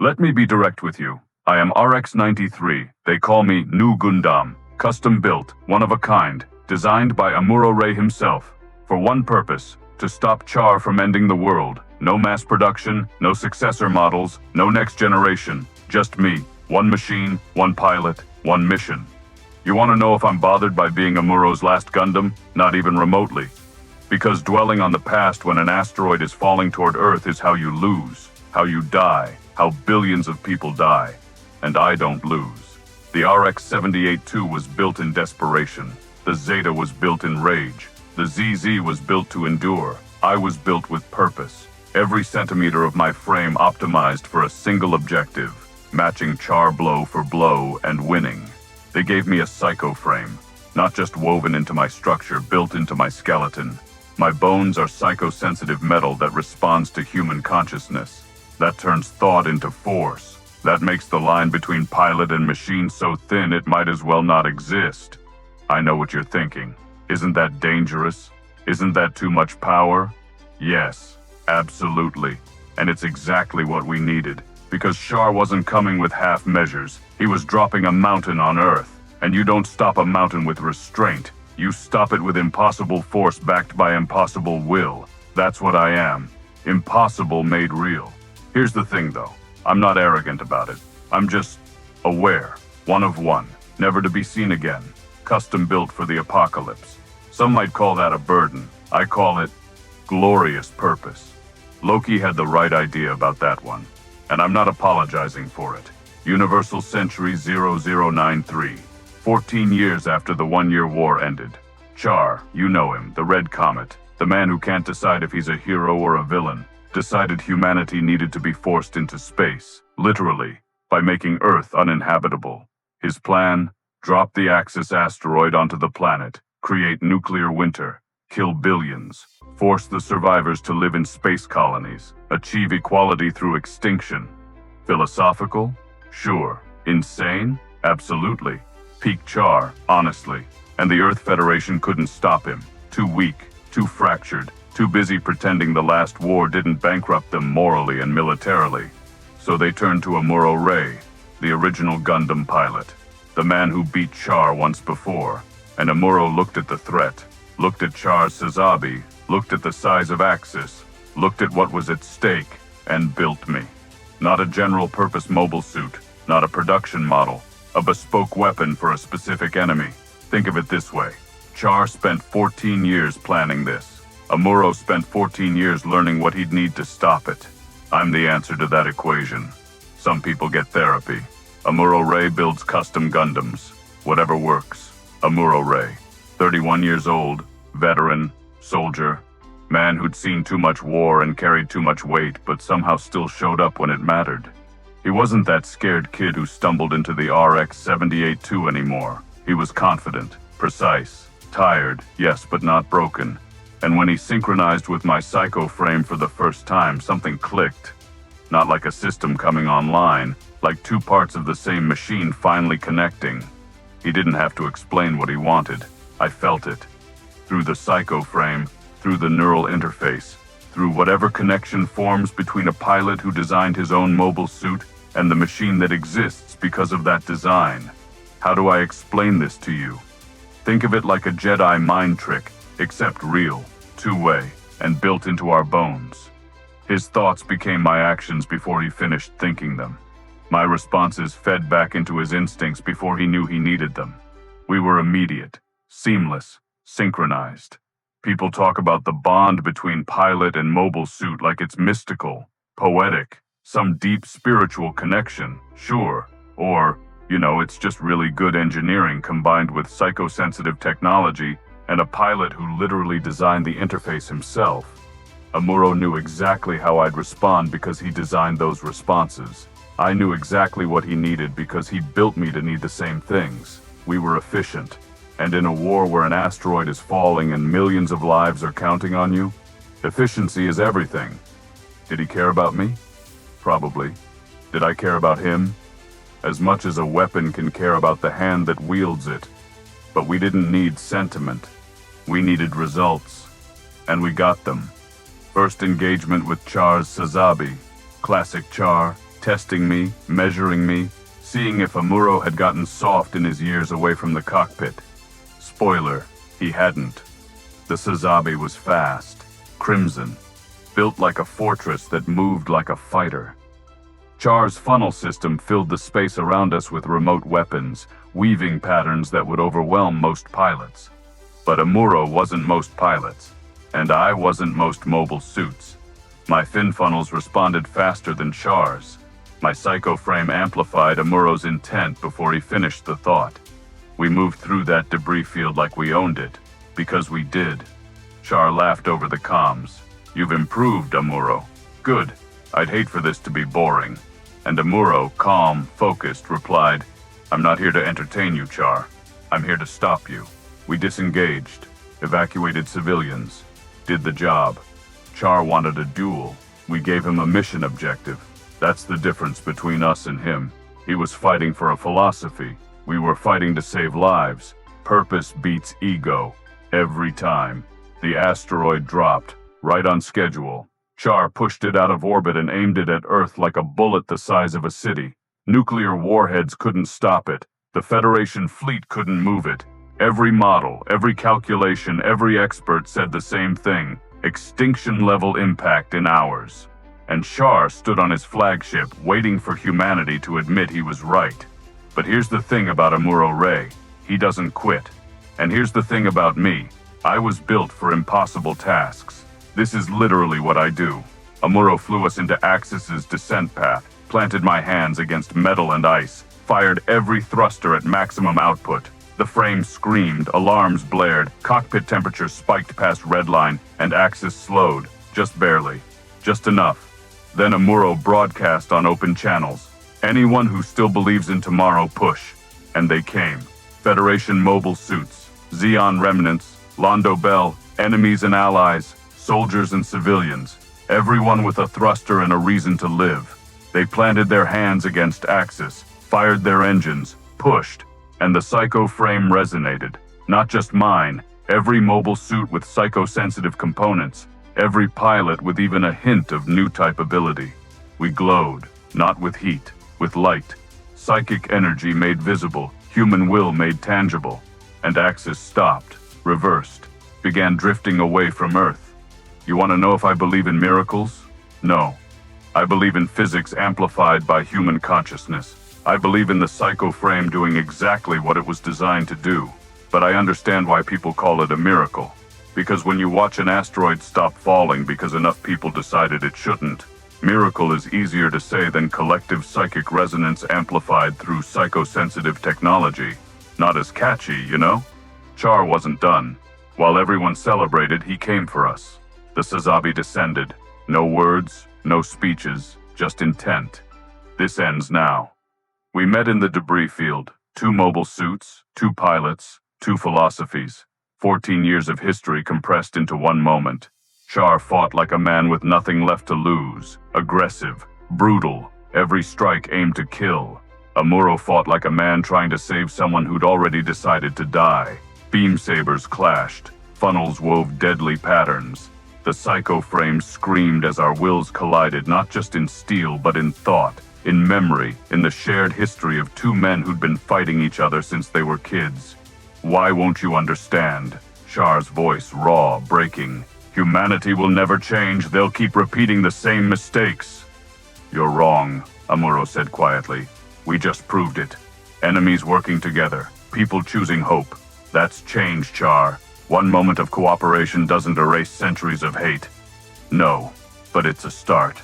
Let me be direct with you. I am RX-93. They call me Nu Gundam. Custom built, one of a kind, designed by Amuro Ray himself. For one purpose, to stop Char from ending the world. No mass production, no successor models, no next generation. Just me. One machine, one pilot, one mission. You want to know if I'm bothered by being Amuro's last Gundam? Not even remotely. Because dwelling on the past when an asteroid is falling toward Earth is how you lose, how you die, how billions of people die. And I don't lose. The RX-78-2 was built in desperation. The Zeta was built in rage. The ZZ was built to endure. I was built with purpose. Every centimeter of my frame optimized for a single objective, matching Char blow for blow and winning. They gave me a psycho frame, not just woven into my structure, built into my skeleton. My bones are psychosensitive metal that responds to human consciousness. That turns thought into force. That makes the line between pilot and machine so thin it might as well not exist. I know what you're thinking. Isn't that dangerous? Isn't that too much power? Yes, absolutely. And it's exactly what we needed. Because Char wasn't coming with half measures. He was dropping a mountain on Earth. And you don't stop a mountain with restraint. You stop it with impossible force backed by impossible will. That's what I am. Impossible made real. Here's the thing though. I'm not arrogant about it. I'm just aware. One of one. Never to be seen again. Custom built for the apocalypse. Some might call that a burden. I call it glorious purpose. Loki had the right idea about that one. And I'm not apologizing for it. Universal Century 0093. 14 years after the one-year war ended. Char, you know him, the Red Comet. The man who can't decide if he's a hero or a villain. Decided humanity needed to be forced into space. Literally. By making Earth uninhabitable. His plan? Drop the Axis asteroid onto the planet. Create nuclear winter. Kill billions. Force the survivors to live in space colonies. Achieve equality through extinction. Philosophical? Sure. Insane? Absolutely. Peak Char, honestly. And the Earth Federation couldn't stop him. Too weak, too fractured, too busy pretending the last war didn't bankrupt them morally and militarily. So they turned to Amuro Ray, the original Gundam pilot. The man who beat Char once before. And Amuro looked at the threat. Looked at Char's Sazabi, looked at the size of Axis, looked at what was at stake, and built me. Not a general-purpose mobile suit, not a production model, a bespoke weapon for a specific enemy. Think of it this way. Char spent 14 years planning this. Amuro spent 14 years learning what he'd need to stop it. I'm the answer to that equation. Some people get therapy. Amuro Ray builds custom Gundams. Whatever works. Amuro Ray. 31 years old, veteran, soldier, man who'd seen too much war and carried too much weight, but somehow still showed up when it mattered. He wasn't that scared kid who stumbled into the RX-78-2 anymore. He was confident, precise, tired, yes, but not broken. And when he synchronized with my psycho frame for the first time, something clicked. Not like a system coming online, like two parts of the same machine finally connecting. He didn't have to explain what he wanted. I felt it. Through the psycho frame, through the neural interface, through whatever connection forms between a pilot who designed his own mobile suit and the machine that exists because of that design. How do I explain this to you? Think of it like a Jedi mind trick, except real, two-way, and built into our bones. His thoughts became my actions before he finished thinking them. My responses fed back into his instincts before he knew he needed them. We were immediate. Seamless, synchronized. People talk about the bond between pilot and mobile suit like it's mystical, poetic, some deep spiritual connection, sure. Or, it's just really good engineering combined with psychosensitive technology and a pilot who literally designed the interface himself. Amuro knew exactly how I'd respond because he designed those responses. I knew exactly what he needed because he built me to need the same things. We were efficient. And in a war where an asteroid is falling and millions of lives are counting on you, efficiency is everything. Did he care about me? Probably. Did I care about him? As much as a weapon can care about the hand that wields it. But we didn't need sentiment. We needed results. And we got them. First engagement with Char's Sazabi. Classic Char, testing me, measuring me, seeing if Amuro had gotten soft in his years away from the cockpit. Spoiler, he hadn't. The Sazabi was fast, crimson, built like a fortress that moved like a fighter. Char's funnel system filled the space around us with remote weapons, weaving patterns that would overwhelm most pilots. But Amuro wasn't most pilots, and I wasn't most mobile suits. My fin funnels responded faster than Char's. My psycho frame amplified Amuro's intent before he finished the thought. We moved through that debris field like we owned it, because we did. Char laughed over the comms. You've improved, Amuro. Good. I'd hate for this to be boring. And Amuro, calm, focused, replied, I'm not here to entertain you, Char. I'm here to stop you. We disengaged, evacuated civilians, did the job. Char wanted a duel. We gave him a mission objective. That's the difference between us and him. He was fighting for a philosophy. We were fighting to save lives. Purpose beats ego. Every time. The asteroid dropped, right on schedule. Char pushed it out of orbit and aimed it at Earth like a bullet the size of a city. Nuclear warheads couldn't stop it. The Federation fleet couldn't move it. Every model, every calculation, every expert said the same thing. Extinction-level impact in hours. And Char stood on his flagship, waiting for humanity to admit he was right. But here's the thing about Amuro Ray. He doesn't quit. And here's the thing about me. I was built for impossible tasks. This is literally what I do. Amuro flew us into Axis's descent path, planted my hands against metal and ice, fired every thruster at maximum output. The frame screamed, alarms blared, cockpit temperature spiked past redline, and Axis slowed, just barely, just enough. Then Amuro broadcast on open channels. Anyone who still believes in tomorrow, push. And they came. Federation mobile suits, Xeon remnants, Londo Bell, enemies and allies, soldiers and civilians, everyone with a thruster and a reason to live. They planted their hands against Axis, fired their engines, pushed, and the psycho frame resonated. Not just mine, every mobile suit with psycho-sensitive components, every pilot with even a hint of new type ability. We glowed, not with heat, with light. Psychic energy made visible, human will made tangible. And Axis stopped, reversed, began drifting away from Earth. You want to know if I believe in miracles? No. I believe in physics amplified by human consciousness. I believe in the psycho frame doing exactly what it was designed to do. But I understand why people call it a miracle. Because when you watch an asteroid stop falling because enough people decided it shouldn't, miracle is easier to say than collective psychic resonance amplified through psychosensitive technology. Not as catchy, you know? Char wasn't done. While everyone celebrated, he came for us. The Sazabi descended. No words, no speeches, just intent. This ends now. We met in the debris field. 2 mobile suits, 2 pilots, 2 philosophies. 14 years of history compressed into one moment. Char fought like a man with nothing left to lose. Aggressive, brutal, every strike aimed to kill. Amuro fought like a man trying to save someone who'd already decided to die. Beam sabers clashed. Funnels wove deadly patterns. The psycho frame screamed as our wills collided, not just in steel but in thought, in memory, in the shared history of 2 men who'd been fighting each other since they were kids. Why won't you understand? Char's voice raw, breaking. Humanity will never change. They'll keep repeating the same mistakes. You're wrong, Amuro said quietly. We just proved it. Enemies working together. People choosing hope. That's change, Char. One moment of cooperation doesn't erase centuries of hate. No, but it's a start.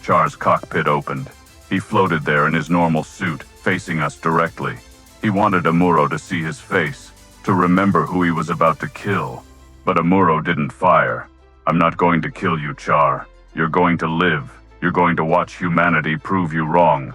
Char's cockpit opened. He floated there in his normal suit, facing us directly. He wanted Amuro to see his face, to remember who he was about to kill. But Amuro didn't fire. I'm not going to kill you, Char. You're going to live. You're going to watch humanity prove you wrong.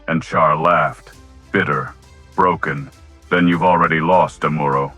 And Char laughed, bitter, broken. Then you've already lost, Amuro.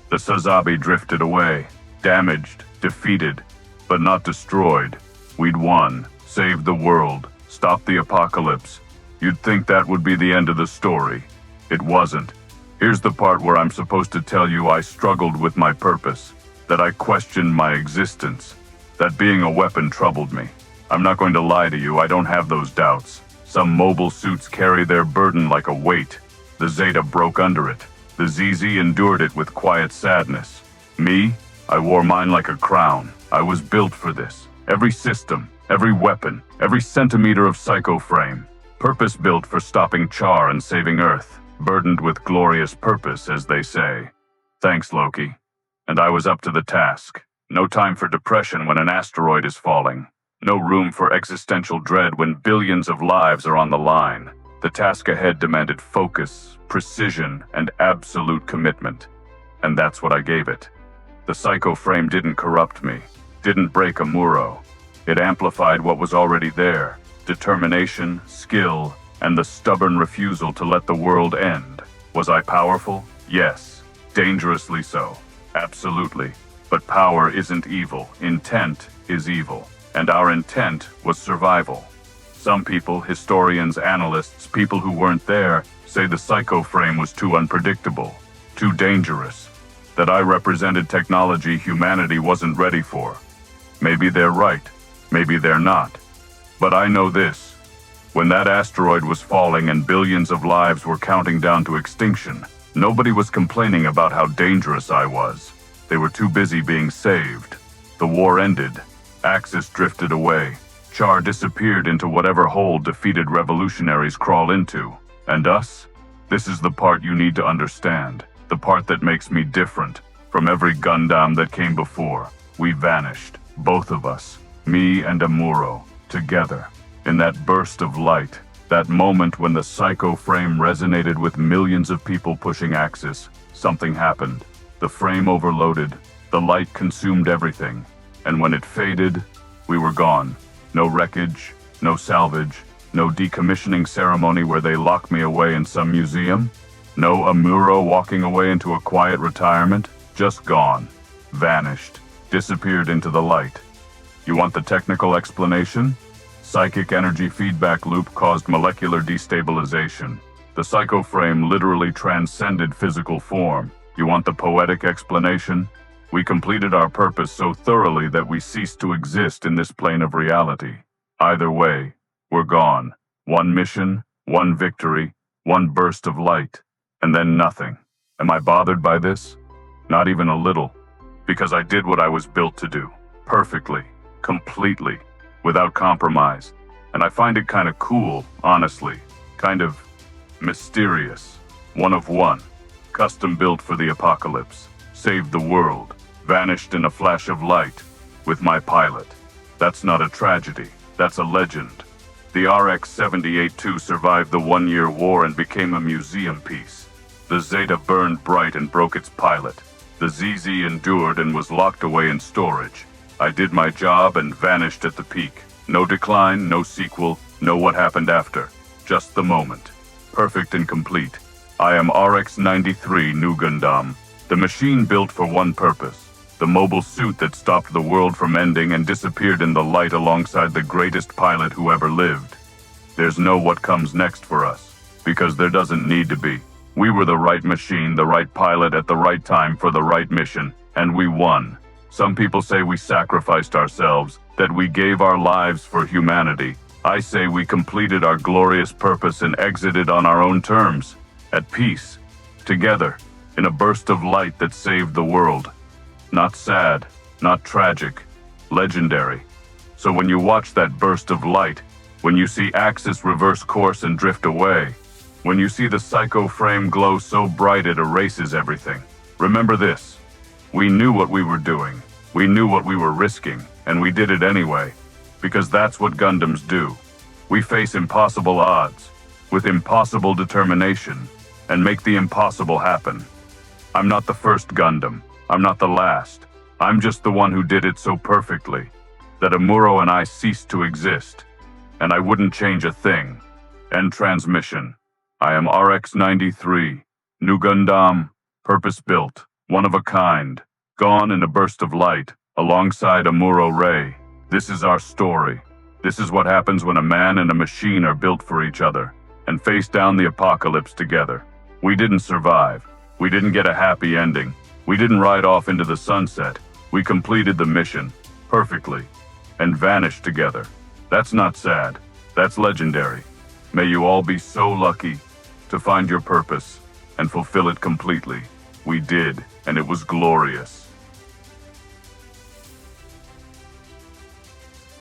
The Sazabi drifted away, damaged, defeated, but not destroyed. We'd won, saved the world, stopped the apocalypse. You'd think that would be the end of the story. It wasn't. Here's the part where I'm supposed to tell you I struggled with my purpose, that I questioned my existence, that being a weapon troubled me. I'm not going to lie to you, I don't have those doubts. Some mobile suits carry their burden like a weight. The Zeta broke under it. The ZZ endured it with quiet sadness. Me? I wore mine like a crown. I was built for this. Every system, every weapon, every centimeter of psycho frame. Purpose-built for stopping Char and saving Earth. Burdened with glorious purpose, as they say. Thanks, Loki. And I was up to the task. No time for depression when an asteroid is falling. No room for existential dread when billions of lives are on the line. The task ahead demanded focus, precision, and absolute commitment. And that's what I gave it. The psycho frame didn't corrupt me, didn't break Amuro. It amplified what was already there: determination, skill, and the stubborn refusal to let the world end. Was I powerful? Yes. Dangerously so. Absolutely. But power isn't evil. Intent is evil. And our intent was survival. Some people, historians, analysts, people who weren't there, say the psycho frame was too unpredictable, too dangerous, that I represented technology humanity wasn't ready for. Maybe they're right, maybe they're not. But I know this: when that asteroid was falling and billions of lives were counting down to extinction, nobody was complaining about how dangerous I was. They were too busy being saved. The war ended. Axis drifted away. Char disappeared into whatever hole defeated revolutionaries crawl into. And us? This is the part you need to understand. The part that makes me different from every Gundam that came before. We vanished. Both of us. Me and Amuro. Together. In that burst of light. That moment when the psycho frame resonated with millions of people pushing Axis. Something happened. The frame overloaded. The light consumed everything. And when it faded, we were gone. No wreckage, no salvage, no decommissioning ceremony where they lock me away in some museum. No Amuro walking away into a quiet retirement. Just gone. Vanished. Disappeared into the light. You want the technical explanation? Psychic energy feedback loop caused molecular destabilization. The psycho frame literally transcended physical form. You want the poetic explanation? We completed our purpose so thoroughly that we ceased to exist in this plane of reality. Either way, we're gone. One mission, one victory, one burst of light, and then nothing. Am I bothered by this? Not even a little. Because I did what I was built to do. Perfectly. Completely. Without compromise. And I find it kind of cool, honestly. Kind of mysterious. One of one. Custom built for the apocalypse. Saved the world. Vanished in a flash of light, with my pilot. That's not a tragedy, that's a legend. The RX-78-2 survived the one-year war and became a museum piece. The Zeta burned bright and broke its pilot. The ZZ endured and was locked away in storage. I did my job and vanished at the peak. No decline, no sequel, no what happened after. Just the moment. Perfect and complete. I am RX-93 Nu Gundam, the machine built for one purpose. The mobile suit that stopped the world from ending and disappeared in the light alongside the greatest pilot who ever lived. There's no what comes next for us, because there doesn't need to be. We were the right machine, the right pilot at the right time for the right mission, and we won. Some people say we sacrificed ourselves, that we gave our lives for humanity. I say we completed our glorious purpose and exited on our own terms, at peace, together, in a burst of light that saved the world. Not sad, not tragic, legendary. So when you watch that burst of light, when you see Axis reverse course and drift away, when you see the psycho frame glow so bright it erases everything, remember this: we knew what we were doing, we knew what we were risking, and we did it anyway, because that's what Gundams do. We face impossible odds, with impossible determination, and make the impossible happen. I'm not the first Gundam. I'm not the last. I'm just the one who did it so perfectly that Amuro and I ceased to exist, and I wouldn't change a thing. End transmission. I am RX-93, Nu Gundam, purpose-built, one of a kind, gone in a burst of light, alongside Amuro Ray. This is our story. This is what happens when a man and a machine are built for each other, and face down the apocalypse together. We didn't survive. We didn't get a happy ending. We didn't ride off into the sunset. We completed the mission, perfectly, and vanished together. That's not sad. That's legendary. May you all be so lucky to find your purpose and fulfill it completely. We did, and it was glorious.